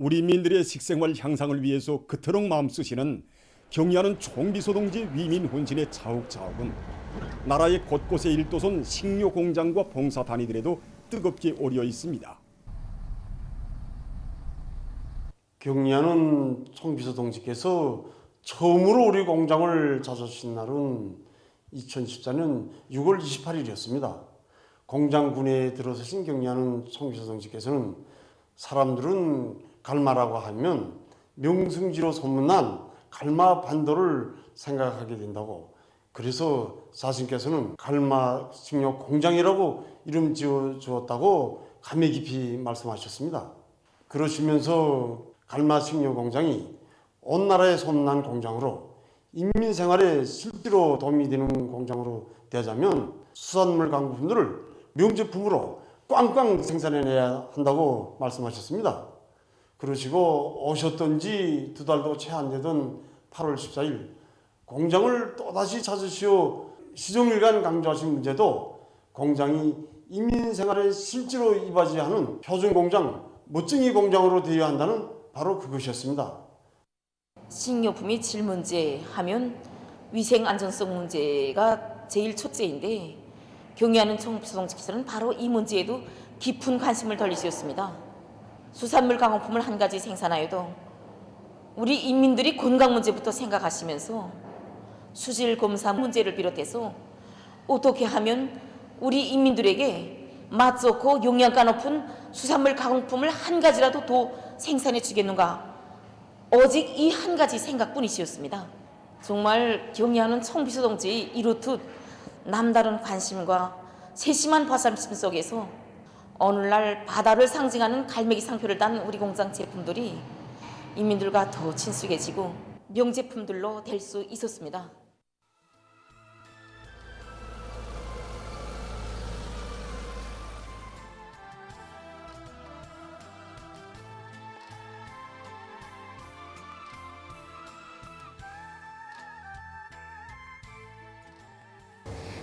우리 민들의 식생활 향상을 위해서 그토록 마음쓰시는 경의하는 총비서동지 위민 혼신의 차욱차욱은 나라의 곳곳에 일도선 식료 공장과 봉사단위들에도 뜨겁게 오려 있습니다. 경의하는 총비서동지께서 처음으로 우리 공장을 찾아주신 날은 2014년 6월 28일이었습니다. 공장군에 들어서신 경의하는 총비서동지께서는 사람들은 갈마라고 하면 명승지로 소문난 갈마 반도를 생각하게 된다고, 그래서 자신께서는 갈마 식료 공장이라고 이름 지어 주었다고 감회 깊이 말씀하셨습니다. 그러시면서 갈마 식료 공장이 온 나라에 소문난 공장으로 인민 생활에 실제로 도움이 되는 공장으로 되자면 수산물 강품들을 명제품으로 꽝꽝 생산해내야 한다고 말씀하셨습니다. 그러시고 오셨던 지 2달도 채 안 되던 8월 14일 공장을 또다시 찾으시어 시종일관 강조하신 문제도 공장이 인민 생활에 실제로 이바지하는 표준 공장, 멋쟁이 공장으로 되어야 한다는 바로 그것이었습니다. 식료품이 질 문제 하면 위생 안전성 문제가 제일 첫째인데 경의하는 총비서동지께서는 바로 이 문제에도 깊은 관심을 돌리셨습니다. 수산물 가공품을 한 가지 생산하여도 우리 인민들이 건강 문제부터 생각하시면서 수질 검사 문제를 비롯해서 어떻게 하면 우리 인민들에게 맛 좋고 영양가 높은 수산물 가공품을 한 가지라도 더 생산해 주겠는가, 오직 이 한 가지 생각뿐이시었습니다. 정말 경의하는 총비서동지 이렇듯 남다른 관심과 세심한 보살심 속에서 오늘날 바다를 상징하는 갈매기 상표를 단 우리 공장 제품들이 인민들과 더 친숙해지고 명제품들로 될 수 있었습니다.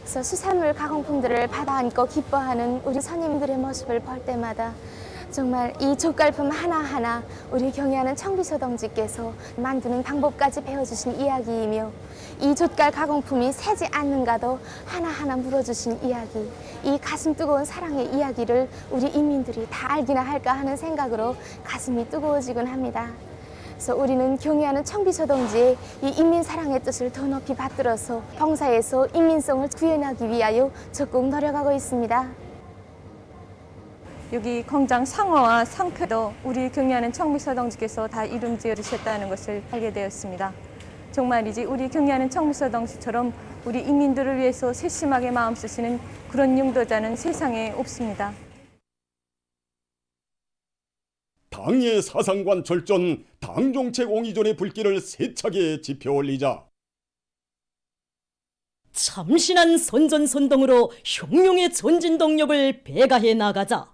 그래서 수산물 가공품들을 받아 안고 기뻐하는 우리 손님들의 모습을 볼 때마다 정말 이 젓갈품 하나하나 우리 경의하는 총비서동지께서 만드는 방법까지 배워주신 이야기이며, 이 젓갈 가공품이 새지 않는가도 하나하나 물어주신 이야기, 이 가슴 뜨거운 사랑의 이야기를 우리 인민들이 다 알기나 할까 하는 생각으로 가슴이 뜨거워지곤 합니다. 그래서 우리는 경의하는 총비서동지의 이 인민사랑의 뜻을 더 높이 받들어서 봉사에서 인민성을 구현하기 위하여 적극 노력하고 있습니다. 여기 공장 상어와 상표도 우리 경의하는 총비서동지께서 다 이름 지어주셨다는 것을 알게 되었습니다. 정말이지 우리 경의하는 총비서동지처럼 우리 인민들을 위해서 세심하게 마음 쓰시는 그런 용도자는 세상에 없습니다. 당의 사상관 절전, 당정책 옹이전의 불길을 세차게 지펴올리자 참신한 선전선동으로 흉룡의 전진 동력을 배가해 나가자.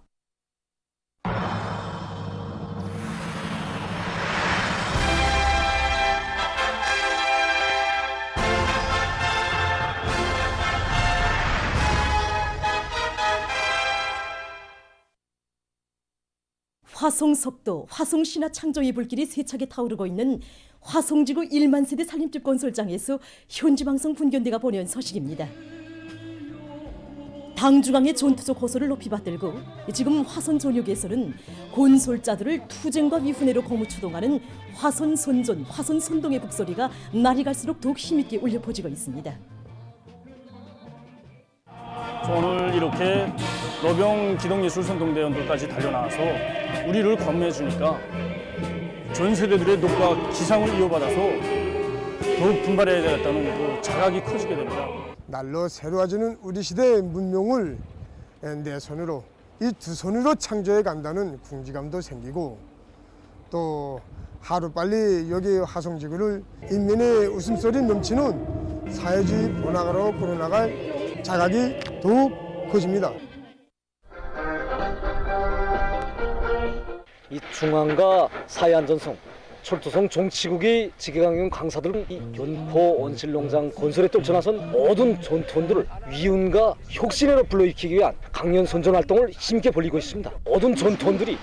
화성석도, 화성신화 창조의 불길이 세차게 타오르고 있는 화성지구 1만 세대 산림집 건설장에서 현지방송 분견대가 보내온 소식입니다. 당중앙의 전투적 호소를 높이 받들고 지금 화성 전역에서는 건설자들을 투쟁과 위훈회로 거무추동하는 화성선전, 화성선동의 북소리가 날이 갈수록 더욱 힘있게 울려 퍼지고 있습니다. 오늘 이렇게 노병 기동예술선동대원들까지 달려나와서 우리를 검매해주니까 전 세대들의 녹과 기상을 이어받아서 더욱 분발해야 되겠다는 그 자각이 커지게 됩니다. 날로 새로워지는 우리 시대의 문명을 내 손으로, 이 두 손으로 창조해 간다는 궁지감도 생기고, 또 하루빨리 여기 화성지구를 인민의 웃음소리 넘치는 사회주의 번화가로 끌어나갈 자각이 더욱 커집니다. 이 중앙과 사회 안전성, 철도성 종치국이 직계강경 강사들은 이 연포 온실농장 건설에 떨쳐나선 모든 전투원들을 위훈과 혁신으로 불러일으키기 위한 강연 선전 활동을 힘있게 벌이고 있습니다. 모든 전투원들이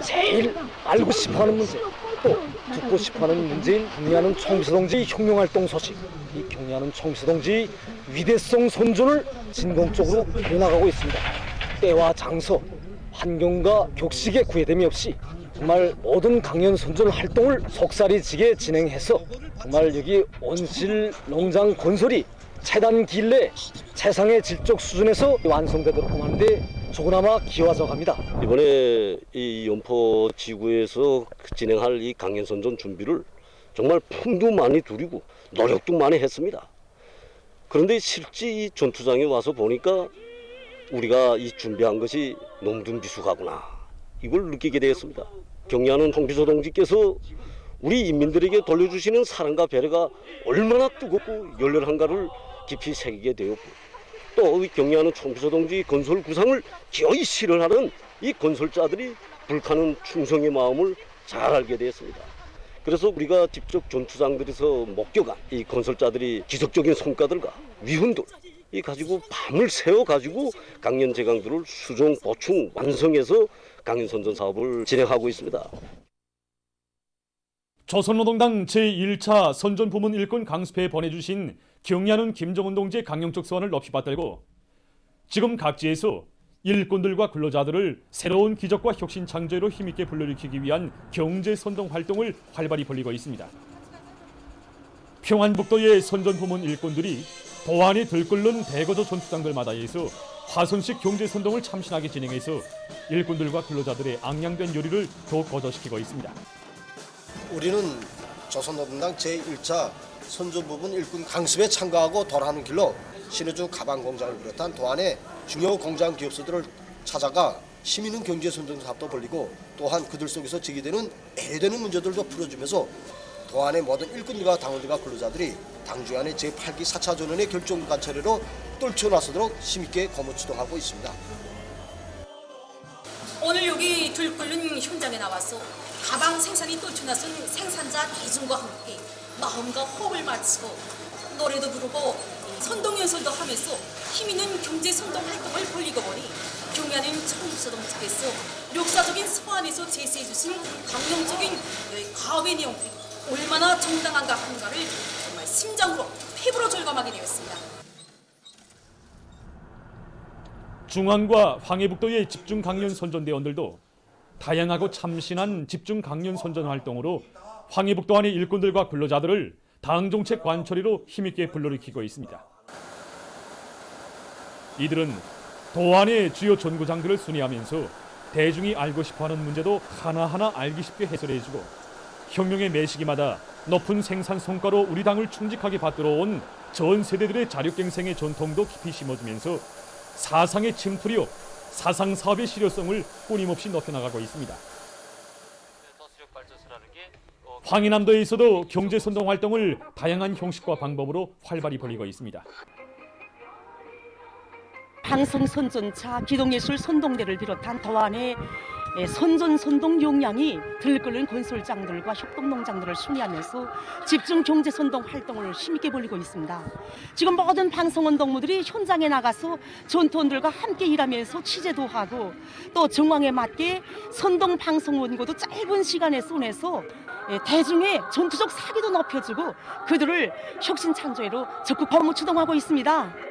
제일 알고 싶어하는 문제, 또 듣고 싶어하는 문제인 경리하는 총비서동지 혁명활동 소식, 이 경리하는 총비서동지 위대성 선전을 진공적으로 해나가고 있습니다. 때와 장소, 환경과 격식에 구애됨이 없이 정말 모든 강연 선전 활동을 속살이지게 진행해서 정말 여기 온실 농장 건설이 최단 기일 내 최상의 질적 수준에서 완성되도록 하는데 조금나마 기여하자고 합니다. 이번에 이 연포 지구에서 진행할 이 강연 선전 준비를 정말 품도 많이 들이고 노력도 많이 했습니다. 그런데 실제 이 전투장에 와서 보니까 우리가 이 준비한 것이 농둔비수가구나, 이걸 느끼게 되었습니다. 경리하는 총비서동지께서 우리 인민들에게 돌려주시는 사랑과 배려가 얼마나 뜨겁고 열렬한가를 깊이 새기게 되었고, 또 경리하는 총비서동지 건설 구상을 기어이 실현하는 이 건설자들이 불타는 충성의 마음을 잘 알게 되었습니다. 그래서 우리가 직접 전투장들에서 목격한 이 건설자들이 기적적인 성과들과 위훈들 이 가지고 밤을 새워 가지고 강연 제강들을 수정 보충 완성해서 강연 선전 사업을 진행하고 있습니다. 조선노동당 제1차 선전부문 일꾼 강습회에 보내주신 경리하는 김정은 동지의 강령적 소원을 높이 받들고 지금 각지에서 일꾼들과 근로자들을 새로운 기적과 혁신 창조로 힘있게 불러일으키기 위한 경제선동 활동을 활발히 벌이고 있습니다. 평안북도의 선전부문 일꾼들이 도안에 들끓는 대거조 전투장들마다에서 화선식 경제선동을 참신하게 진행해서 일꾼들과 근로자들의 앙양된 요리를 더욱 거저시키고 있습니다. 우리는 조선노동당 제1차 선전부문 일꾼 강습에 참가하고 돌아가는 길로 신의주 가방공장을 비롯한 도안의 중요 공장 기업소들을 찾아가 시민은 경제선동 사업도 벌리고 또한 그들 속에서 제기되는 애되는 문제들도 풀어주면서 도안의 모든 일꾼들과 당원들과 근로자들이 당주안의 제8기 4차 전원의 결정관찰회로 떨쳐나서도록 힘있게 고무추동하고 있습니다. 오늘 여기 들끓는 현장에 나와서 가방 생산이 떨쳐나선 생산자 대중과 함께 마음과 호흡을 맞추고 노래도 부르고 선동연설도 하면서 힘있는 경제선동 활동을 벌리고 보니 경리하는 총비서동지께서 역사적인 서안에서 제시해 주신 강령적인 가업의 내용들이 얼마나 정당한가 하는가를 정말 심장으로 피부로 절감하게 되었습니다. 중앙과 황해북도의 집중 강연 선전대원들도 다양하고 참신한 집중 강연 선전 활동으로 황해북도 안의 일꾼들과 근로자들을 당정책 관철이로 힘있게 불러일으키고 있습니다. 이들은 도안의 주요 전구장들을 순회하면서 대중이 알고 싶어하는 문제도 하나하나 알기 쉽게 해설해주고 혁명의 매시기마다 높은 생산 성과로 우리 당을 충직하게 받들어온 전 세대들의 자력갱생의 전통도 깊이 심어주면서 사상의 침투력, 사상사업의 실효성을 끊임없이 높여나가고 있습니다. 황해남도에서도 경제선동 활동을 다양한 형식과 방법으로 활발히 벌이고 있습니다. 방송선전차, 기동예술 선동대를 비롯한 도안의 선전-선동 용량이 들끓는 건설장들과 협동농장들을 순회하면서 집중 경제선동 활동을 힘있게 벌이고 있습니다. 지금 모든 방송운동무들이 현장에 나가서 전투원들과 함께 일하면서 취재도 하고 또 정황에 맞게 선동 방송원고도 짧은 시간에 쏘내서 대중의 전투적 사기도 높여주고 그들을 혁신 창조회로 적극 법무 추동하고 있습니다.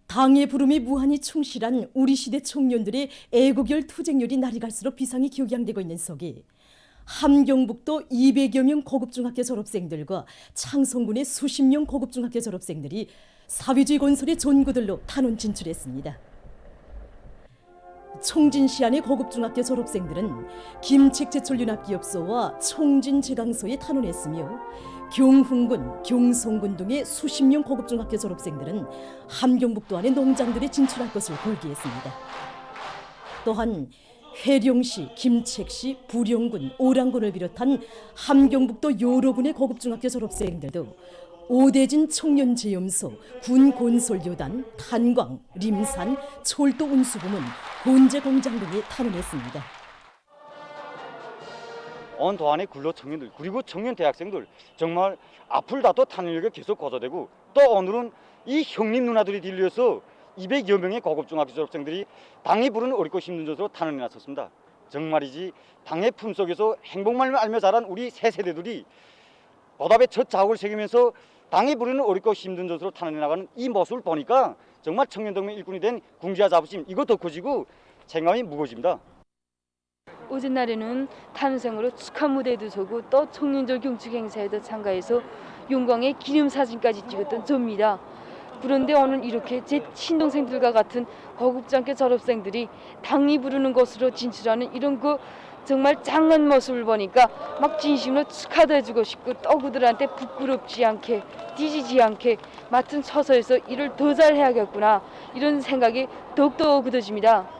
당의 부름에 무한히 충실한 우리 시대 청년들의 애국열 투쟁열이 날이 갈수록 비상이 격양되고 있는 속에 함경북도 200여 명 고급중학교 졸업생들과 창성군의 수십 명 고급중학교 졸업생들이 사회주의 건설의 전구들로 탄원 진출했습니다. 총진시안의 고급중학교 졸업생들은 김책제철연합기업소와 총진제강소에 탄원했으며 경흥군, 경성군 등의 수십 명 고급중학교 졸업생들은 함경북도 안의 농장들에 진출할 것을 골기했습니다. 또한 회령시, 김책시, 부령군, 오랑군을 비롯한 함경북도 여러 군의 고급중학교 졸업생들도 오대진 청년제염소, 군건설요단, 탄광, 림산, 철도운수부문, 본제공장 등에 탄원했습니다. 온 도안의 근로 청년들 그리고 청년 대학생들 정말 앞을 다퉈 탄원력이 계속 거둬되고 또 오늘은 이 형님 누나들이 딜려서 200여 명의 고급 중학교 졸업생들이 당이 부르는 어렵고 힘든 것으로 탄원에 나섰습니다. 정말이지 당의 품속에서 행복만 알며 자란 우리 새 세대들이 보답의 첫 자국을 새기면서 당이 부르는 어렵고 힘든 것으로 탄원해 나가는 이 모습을 보니까 정말 청년동맹 일꾼이 된 궁지와 자부심 이거 더 커지고 책임감이 무거워집니다. 오전 날에는 탄원생으로 축하 무대에도 서고 또 청년절 경축 행사에도 참가해서 용광의 기념사진까지 찍었던 저입니다. 그런데 오늘 이렇게 제 친동생들과 같은 고급장교 졸업생들이 당이 부르는 곳으로 진출하는 이런 정말 장한 모습을 보니까 막 진심으로 축하도 해주고 싶고 또 그들한테 부끄럽지 않게 뒤지지 않게 맡은 처소에서 일을 더 잘해야겠구나 이런 생각이 더욱더 굳어집니다.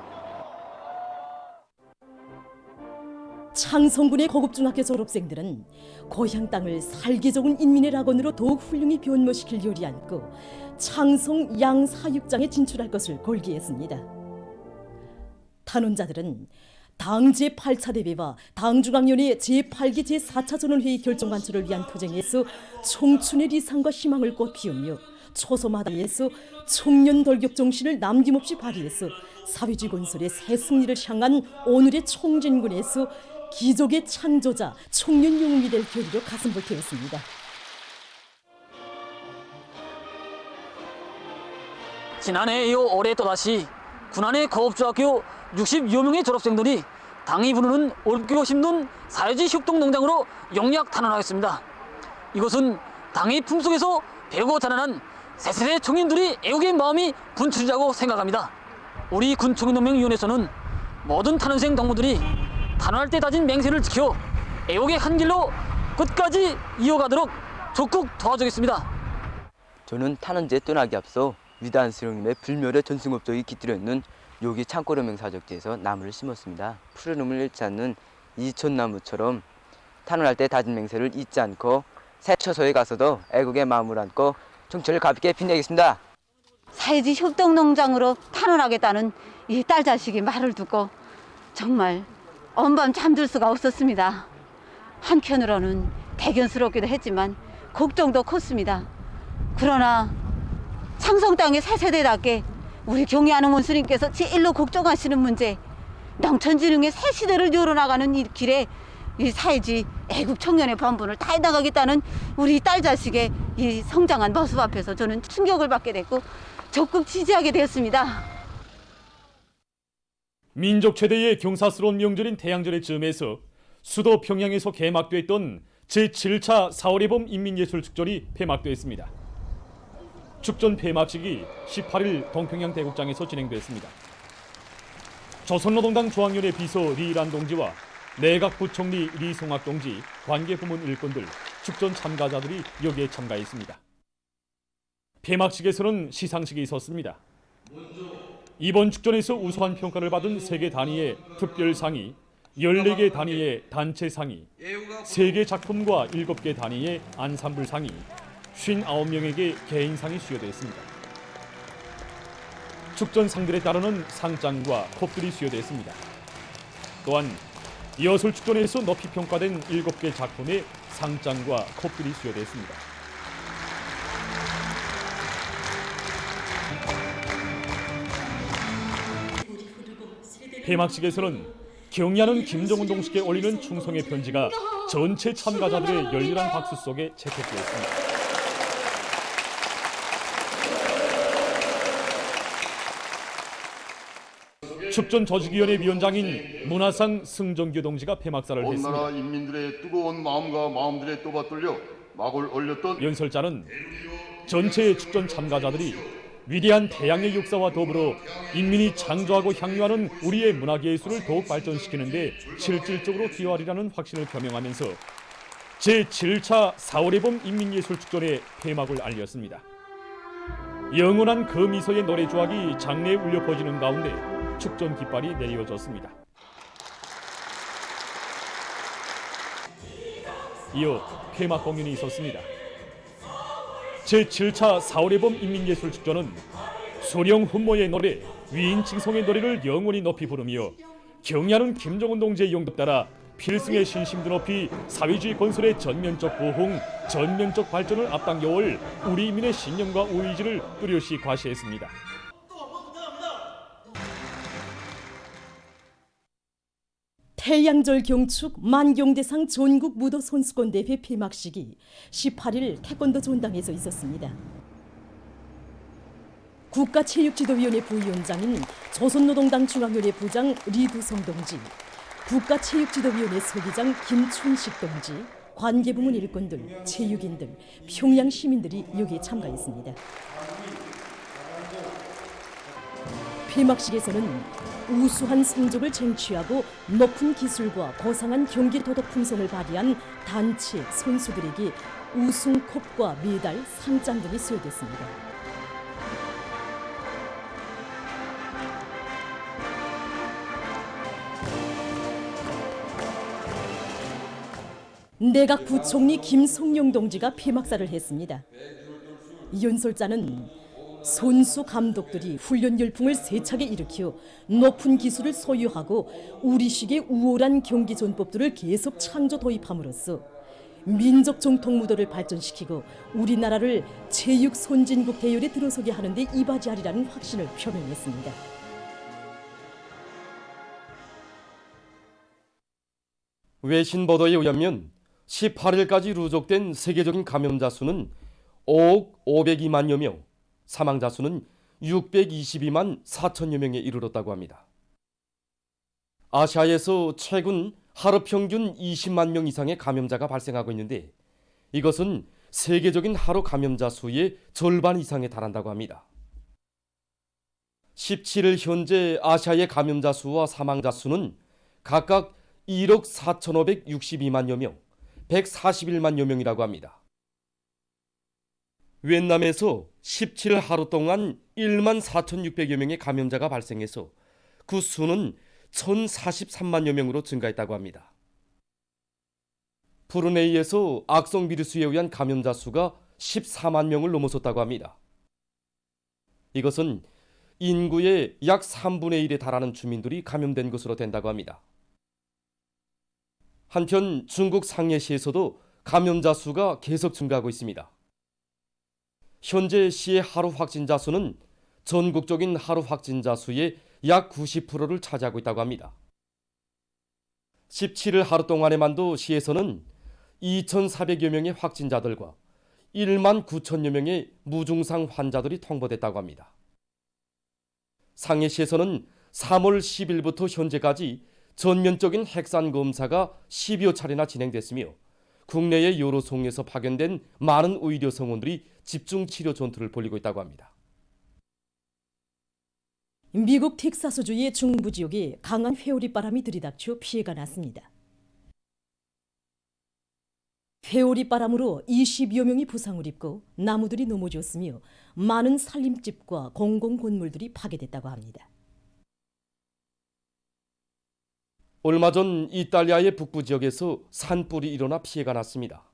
창성군의 고급중학교 졸업생들은 고향 땅을 살기 좋은 인민의 낙원으로 더욱 훌륭히 변모시킬 요리 안고 창성 양사육장에 진출할 것을 골기했습니다. 탄원자들은 당 제8차 대회와 당중앙위원회 제8기 제4차 전원회의 결정 관철을 위한 투쟁에서 청춘의 리상과 희망을 꽃피우며 초소마다에서 청년 돌격 정신을 남김없이 발휘해서 사회주의 건설의 새 승리를 향한 오늘의 총진군에서 기적의 창조자 청년 영웅이 될 결의로 가슴을 태웠습니다. 지난해 이후 올해 또다시 군안의 고급중학교 60여 명의 졸업생들이 당이 부르는 어렵고 힘든 사회주의 협동농장으로 용약 탄원하겠습니다. 이것은 당의 품속에서 배우고 자라난 새세대 청년들이 애국의 마음이 분출이라고 생각합니다. 우리 군청년동맹위원회에서는 모든 탄원생 동무들이 탄원할 때 다진 맹세를 지켜 애국의 한 길로 끝까지 이어가도록 적극 도와주겠습니다. 저는 탄원제에 떠나기 앞서 위대한 수령님의 불멸의 전승업적이 깃들여 있는 여기 창고려명 사적지에서 나무를 심었습니다. 푸르름을 잃지 않는 이촌나무처럼 탄원할 때 다진 맹세를 잊지 않고 새 처소에 가서도 애국의 마음을 안고 정철을 가볍게 빛내겠습니다. 사회주의 협동농장으로 탄원하겠다는 이 딸 자식이 말을 듣고 정말 엄밤 잠들 수가 없었습니다. 한편으로는 대견스럽기도 했지만 걱정도 컸습니다. 그러나 창성 땅의 새 세대답게 우리 경의하는 원수님께서 제일로 걱정하시는 문제, 농촌진흥의 새 시대를 열어나가는 이 길에 이 사회주의 애국 청년의 본분을 다해 나가겠다는 우리 딸 자식의 이 성장한 모습 앞에서 저는 충격을 받게 됐고 적극 지지하게 되었습니다. 민족 최대의 경사스러운 명절인 태양절의 즈음에서 수도 평양에서 개막됐던 제7차 4월의 봄 인민예술축전이 폐막됐습니다. 축전 폐막식이 18일 동평양 대국장에서 진행됐습니다. 조선노동당 중앙위원회 비서 리란 동지와 내각 부총리 리송학 동지, 관계 부문 일꾼들, 축전 참가자들이 여기에 참가했습니다. 폐막식에서는 시상식이 있었습니다. 이번 축전에서 우수한 평가를 받은 3개 단위의 특별상이, 14개 단위의 단체상이, 3개 작품과 7개 단위의 안산불상이, 59명에게 개인상이 수여됐습니다. 축전상들에 따르는 상장과 컵들이 수여됐습니다. 또한 여술축전에서 높이 평가된 7개 작품의 상장과 컵들이 수여됐습니다. 폐막식에서는 경의하는 김정은 동식에 올리는 충성의 편지가 전체 참가자들의 열렬한 박수 속에 채택되었습니다. 축전 조직위원회 위원장인 문화상 승정규 동지가 폐막사를 했습니다. 온 나라 인민들의 뜨거운 마음과 마음들에 또받들려 막을 올렸던 연설자는 전체 축전 참가자들이 위대한 태양의 역사와 더불어 인민이 창조하고 향유하는 우리의 문화예술을 더욱 발전시키는 데 실질적으로 기여하리라는 확신을 표명하면서 제7차 4월의 봄 인민예술축전의 폐막을 알렸습니다. 영원한 그 미소의 노래 조악이 장내에 울려 퍼지는 가운데 축전 깃발이 내려졌습니다. 이어 폐막 공연이 있었습니다. 제7차 4월의 봄 인민예술축전은 소령 훈모의 노래, 위인칭송의 노래를 영원히 높이 부르며 경의하는 김정은 동지의 용도 따라 필승의 신심도 높이 사회주의 건설의 전면적 보흥, 전면적 발전을 앞당겨올 우리 인민의 신념과 의지를 뚜렷이 과시했습니다. 태양절 경축 만경대상 전국 무도 선수권 대회 폐막식이 18일 태권도 전당에서 있었습니다. 국가체육지도위원회 부위원장인 조선노동당 중앙위원회 부장 리두성 동지, 국가체육지도위원회 서기장 김춘식 동지, 관계부문 일꾼들, 체육인들, 평양 시민들이 여기에 참가했습니다. 폐막식에서는 우수한 성적을 쟁취하고 높은 기술과 고상한 경기 도덕 품성을 발휘한 단체 선수들에게 우승컵과 메달, 상장 등이 수여됐습니다. 내각 부총리 김성용 동지가 폐막사를 했습니다. 연설자는 선수 감독들이 훈련 열풍을 세차게 일으켜 높은 기술을 소유하고 우리식의 우월한 경기 전법들을 계속 창조 도입함으로써 민족 정통 무도를 발전시키고 우리나라를 체육 선진국 대열에 들어서게 하는 데 이바지하리라는 확신을 표명했습니다. 외신 보도에 의하면 18일까지 누적된 세계적인 감염자 수는 5억 502만여 명, 사망자 수는 622만 4천여 명에 이르렀다고 합니다. 아시아에서 최근 하루 평균 20만 명 이상의 감염자가 발생하고 있는데 이것은 세계적인 하루 감염자 수의 절반 이상에 달한다고 합니다. 17일 현재 아시아의 감염자 수와 사망자 수는 각각 1억 4,562만여 명, 141만여 명이라고 합니다. 윈남에서 17일 하루 동안 1만 4,600여 명의 감염자가 발생해서 그 수는 1,043만여 명으로 증가했다고 합니다. 브루네이에서 악성 비루스에 의한 감염자 수가 14만 명을 넘어섰다고 합니다. 이것은 인구의 약 3분의 1에 달하는 주민들이 감염된 것으로 된다고 합니다. 한편 중국 상해시에서도 감염자 수가 계속 증가하고 있습니다. 현재 시의 하루 확진자 수는 전국적인 하루 확진자 수의 약 90%를 차지하고 있다고 합니다. 17일 하루 동안에만도 시에서는 2,400여 명의 확진자들과 1만 9천여 명의 무증상 환자들이 통보됐다고 합니다. 상해시에서는 3월 10일부터 현재까지 전면적인 핵산 검사가 10여 차례나 진행됐으며 국내의 여러 성에서 파견된 많은 의료 성원들이 집중 치료 전투를 벌이고 있다고 합니다. 미국 텍사스주의 중부 지역에 강한 회오리 바람이 들이닥쳐 피해가 났습니다. 회오리 바람으로 20여 명이 부상을 입고 나무들이 넘어졌으며 많은 살림집과 공공건물들이 파괴됐다고 합니다. 얼마 전 이탈리아의 북부 지역에서 산불이 일어나 피해가 났습니다.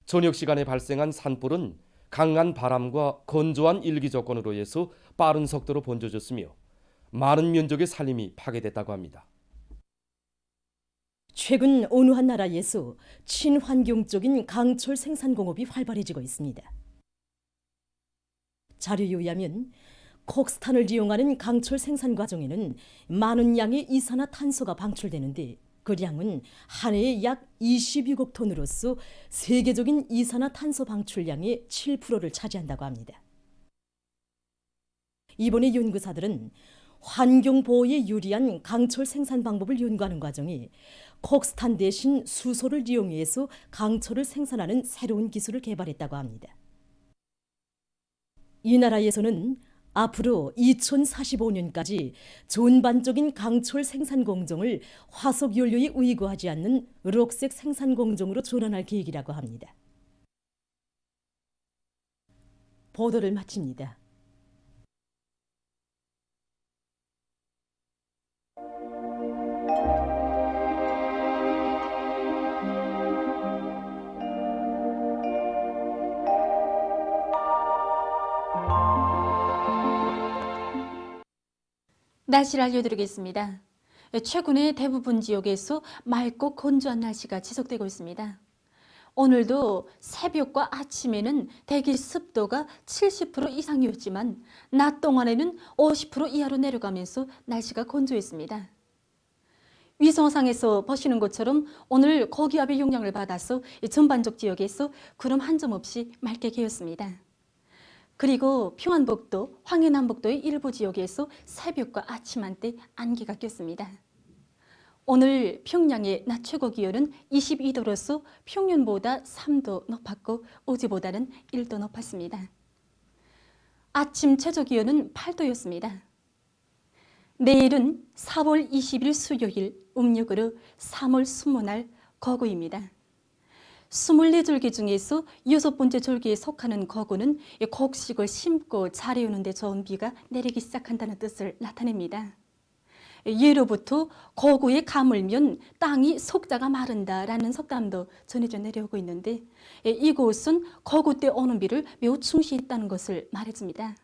저녁 시간에 발생한 산불은 강한 바람과 건조한 일기 조건으로 해서 빠른 속도로 번져졌으며 많은 면적의 산림이 파괴됐다고 합니다. 최근 어느 한 나라에서 친환경적인 강철 생산 공업이 활발해지고 있습니다. 자료에 의하면 콕스탄을 이용하는 강철 생산 과정에는 많은 양의 이산화탄소가 방출되는데 그 양은 한 해에 약 26억 톤으로서 세계적인 이산화탄소 방출량의 7%를 차지한다고 합니다. 이번에 연구사들은 환경보호에 유리한 강철 생산 방법을 연구하는 과정에 콕스탄 대신 수소를 이용해서 강철을 생산하는 새로운 기술을 개발했다고 합니다. 이 나라에서는 앞으로 2045년까지 전반적인 강철 생산 공정을 화석 연료에 의거하지 않는 록색 생산 공정으로 전환할 계획이라고 합니다. 보도를 마칩니다. 날씨를 알려드리겠습니다. 최근에 대부분 지역에서 맑고 건조한 날씨가 지속되고 있습니다. 오늘도 새벽과 아침에는 대기 습도가 70% 이상이었지만 낮 동안에는 50% 이하로 내려가면서 날씨가 건조했습니다. 위성상에서 보시는 것처럼 오늘 고기압의 영향을 받아서 전반적 지역에서 구름 한 점 없이 맑게 개었습니다. 그리고 평안북도, 황해남북도의 일부 지역에서 새벽과 아침 한때 안개가 꼈습니다. 오늘 평양의 낮 최고 기온은 22도로서 평년보다 3도 높았고 어제보다는 1도 높았습니다. 아침 최저 기온은 8도였습니다. 내일은 4월 20일 수요일 음력으로 3월 20날 거구입니다. 24절기 중에서 6번째 절기에 속하는 거구는 곡식을 심고 자라오는 데 좋은 비가 내리기 시작한다는 뜻을 나타냅니다. 예로부터 거구에 가물면 땅이 속자가 마른다라는 속담도 전해져 내려오고 있는데 이곳은 거구 때 오는 비를 매우 충시했다는 것을 말해줍니다.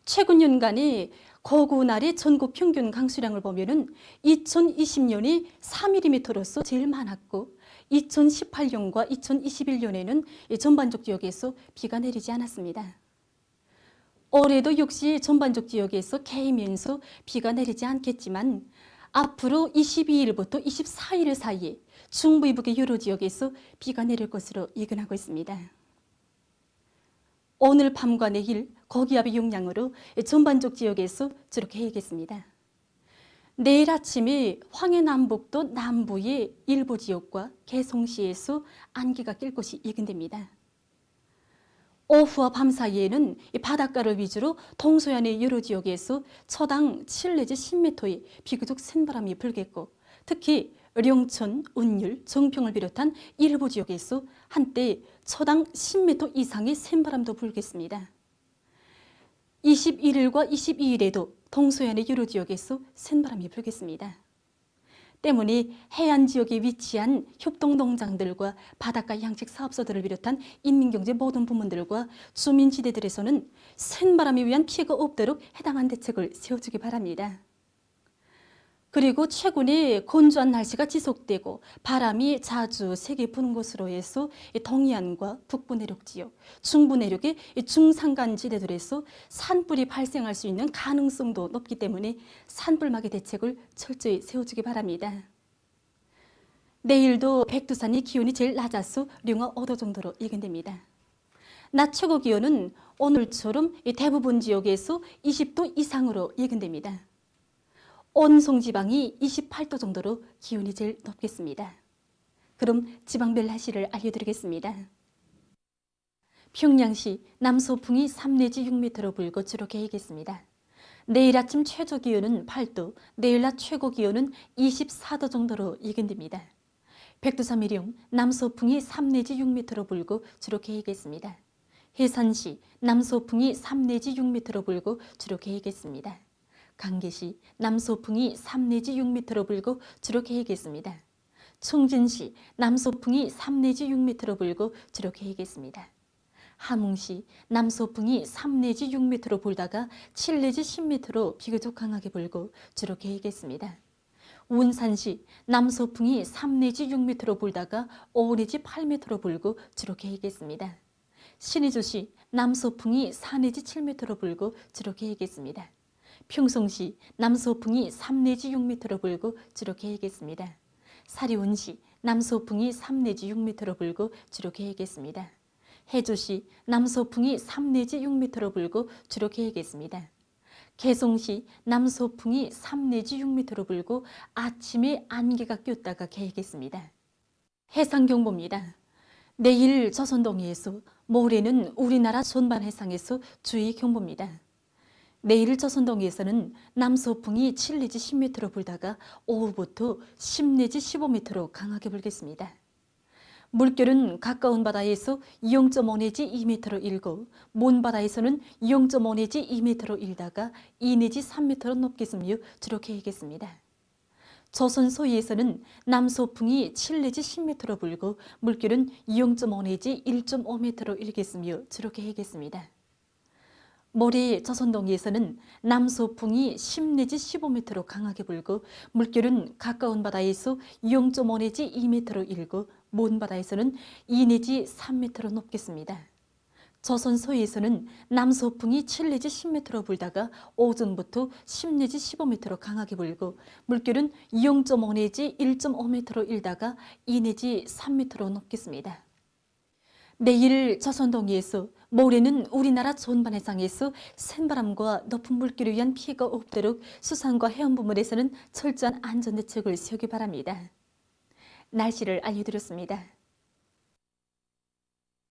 최근 년간의 거구날의 전국 평균 강수량을 보면은 2020년이 4mm로서 제일 많았고 2018년과 2021년에는 전반적 지역에서 비가 내리지 않았습니다. 올해도 역시 전반적 지역에서 개이면서 비가 내리지 않겠지만 앞으로 22일부터 24일 사이에 중부 이북의 여러 지역에서 비가 내릴 것으로 예견하고 있습니다. 오늘 밤과 내일 고기압의 영향으로 전반적 지역에서 주로 개이겠습니다. 내일 아침에 황해남북도 남부의 일부 지역과 개성시에서 안개가 낄 것이 예견됩니다. 오후와 밤 사이에는 바닷가를 위주로 동서안의 여러 지역에서 초당 7 내지 10m의 비교적 센 바람이 불겠고 특히 령천, 운율, 정평을 비롯한 일부 지역에서 한때 초당 10m 이상의 센 바람도 불겠습니다. 21일과 22일에도 동서안의 여러 지역에서 센 바람이 불겠습니다. 때문에 해안 지역에 위치한 협동농장들과 바닷가 양식 사업소들을 비롯한 인민경제 모든 부문들과 주민지대들에서는 센 바람에 의한 피해가 없도록 해당한 대책을 세워주기 바랍니다. 그리고 최근에 건조한 날씨가 지속되고 바람이 자주 세게 부는 곳으로 해서 동해안과 북부 내륙 지역, 중부 내륙의 중산간 지대들에서 산불이 발생할 수 있는 가능성도 높기 때문에 산불막이 대책을 철저히 세워주기 바랍니다. 내일도 백두산이 기온이 제일 낮아서 령화 5도 정도로 예견됩니다. 낮 최고 기온은 오늘처럼 대부분 지역에서 20도 이상으로 예견됩니다. 온송 지방이 28도 정도로 기온이 제일 높겠습니다. 그럼 지방별 날씨를 알려드리겠습니다. 평양시 남서풍이 3 내지 6m로 불고 주로 개이겠습니다. 내일 아침 최저 기온은 8도, 내일 낮 최고 기온은 24도 정도로 예견됩니다. 백두산 미령 남서풍이 3 내지 6m로 불고 주로 개이겠습니다. 해산시 남서풍이 3 내지 6m로 불고 주로 개이겠습니다. 강계시 남서풍이 3 내지 6m로 불고 주로 개이겠습니다. 청진시 남서풍이 3 내지 6m로 불고 주로 개이겠습니다. 함흥시 남서풍이 3 내지 6m로 불다가 7 내지 10m로 비교적 강하게 불고 주로 개이겠습니다. 운산시 남서풍이 3 내지 6m로 불다가 5 내지 8m로 불고 주로 개이겠습니다. 신의주시 남서풍이 4 내지 7m로 불고 주로 개이겠습니다. 평성시 남서풍이 3 내지 6m로 불고 주로 개이겠습니다. 사리온시 남서풍이 3 내지 6m로 불고 주로 개이겠습니다. 해주시 남서풍이 3 내지 6m로 불고 주로 개이겠습니다. 개성시 남서풍이 3 내지 6m로 불고 아침에 안개가 꼈다가 개이겠습니다. 해상경보입니다. 내일 조선동해에서, 모레는 우리나라 전반 해상에서 주의 경보입니다. 내일 조선동해에서는 남서풍이 7 내지 10m로 불다가 오후부터 10 내지 15m로 강하게 불겠습니다. 물결은 가까운 바다에서 0.5 내지 2m로 일고 먼 바다에서는 0.5 내지 2m로 일다가 2 내지 3m로 높겠으며 주로 개이겠습니다. 조선 서해에서는 남서풍이 7 내지 10m로 불고 물결은 0.5 내지 1.5m로 일겠으며 주로 개이겠습니다. 모레 저선동에서는 남서풍이 10 내지 15m로 강하게 불고 물결은 가까운 바다에서 0.5 내지 2m로 일고 먼 바다에서는 2 내지 3m로 높겠습니다. 저선서에서는 남서풍이 7 내지 10m로 불다가 오전부터 10 내지 15m로 강하게 불고 물결은 0.5 내지 1.5m로 일다가 2 내지 3m로 높겠습니다. 내일 저선동해에서 모레는 우리나라 전반 해상에서 센바람과 높은 물결에 의한 피해가 없도록 수산과 해운부문에서는 철저한 안전대책을 세우기 바랍니다. 날씨를 알려드렸습니다.